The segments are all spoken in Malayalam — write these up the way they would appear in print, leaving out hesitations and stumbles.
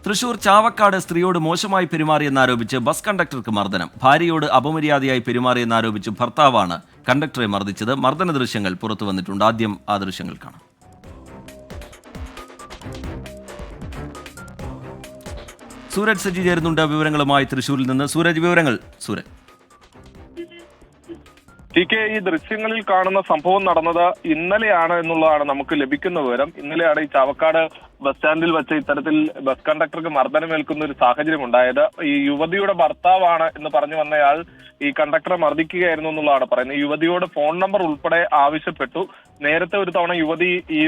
തൃശൂർ ചാവക്കാട് സ്ത്രീയോട് മോശമായി പെരുമാറിയെന്നാരോപിച്ച് ബസ് കണ്ടക്ടർക്ക് മർദ്ദനം. ഭാര്യയോട് അപമര്യാദയായി പെരുമാറിയെന്നാരോപിച്ച് ഭർത്താവാണ് കണ്ടക്ടറെ മർദ്ദിച്ചത്. മർദ്ദന ദൃശ്യങ്ങൾ പുറത്തു വന്നിട്ടുണ്ട്. ആദ്യം ആ ദൃശ്യങ്ങൾ കാണാം. സൂരജ് സജി ചേരുന്നുണ്ട് വിവരങ്ങളുമായി തൃശൂരിൽ നിന്ന്. സൂരജ്, വിവരങ്ങൾ. സൂരജ്, ഈ ദൃശ്യങ്ങളിൽ കാണുന്ന സംഭവം നടന്നത് ഇന്നലെയാണ് എന്നുള്ളതാണ് നമുക്ക് ലഭിക്കുന്ന വിവരം. ഇന്നലെയാണ് ഈ ചാവക്കാട് ബസ് സ്റ്റാൻഡിൽ വെച്ച് ഇത്തരത്തിൽ ബസ് കണ്ടക്ടർക്ക് മർദ്ദനമേൽക്കുന്ന ഒരു സാഹചര്യം ഉണ്ടായത്. ഈ യുവതിയുടെ ഭർത്താവാണ് എന്ന് പറഞ്ഞു വന്നയാൾ ഈ കണ്ടക്ടറെ മർദ്ദിക്കുകയായിരുന്നു എന്നുള്ളതാണ് പറയുന്നത്. യുവതിയോട് ഫോൺ നമ്പർ ഉൾപ്പെടെ ആവശ്യപ്പെട്ടു. നേരത്തെ ഒരു തവണ യുവതി ഈ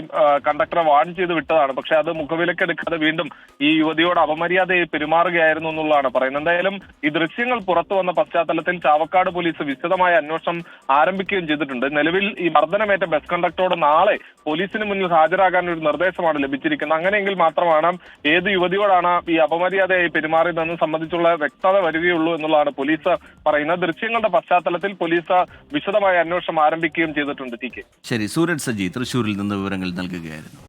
കണ്ടക്ടറെ വാൺ ചെയ്ത് വിട്ടതാണ്. പക്ഷെ അത് മുഖവിലക്കെടുക്കാതെ വീണ്ടും ഈ യുവതിയോട് അപമര്യാദയായി പെരുമാറുകയായിരുന്നു എന്നുള്ളതാണ് പറയുന്നത്. എന്തായാലും ഈ ദൃശ്യങ്ങൾ പുറത്തു വന്ന പശ്ചാത്തലത്തിൽ ചാവക്കാട് പോലീസ് വിശദമായ അന്വേഷണം ആരംഭിക്കുകയും ചെയ്തിട്ടുണ്ട്. നിലവിൽ ഈ മർദ്ദനമേറ്റ ബസ് കണ്ടക്ടറോട് നാളെ പോലീസിന് മുന്നിൽ ഹാജരാകാൻ ഒരു നിർദ്ദേശമാണ് ലഭിച്ചിരിക്കുന്നത്. അങ്ങനെയെങ്കിൽ മാത്രമാണ് ഏത് യുവതിയോടാണ് ഈ അപമര്യാദയായി പെരുമാറിയതെന്ന് സംബന്ധിച്ചുള്ള വ്യക്തത വരികയുള്ളൂ എന്നുള്ളതാണ് പോലീസ് പറയുന്നത്. ദൃശ്യങ്ങളുടെ പശ്ചാത്തലത്തിൽ പോലീസ് വിശദമായ അന്വേഷണം ആരംഭിക്കുകയും ചെയ്തിട്ടുണ്ട്. ശരി, സൂരജ് സജി തൃശൂരിൽ നിന്ന് വിവരങ്ങൾ നൽകുകയായിരുന്നു.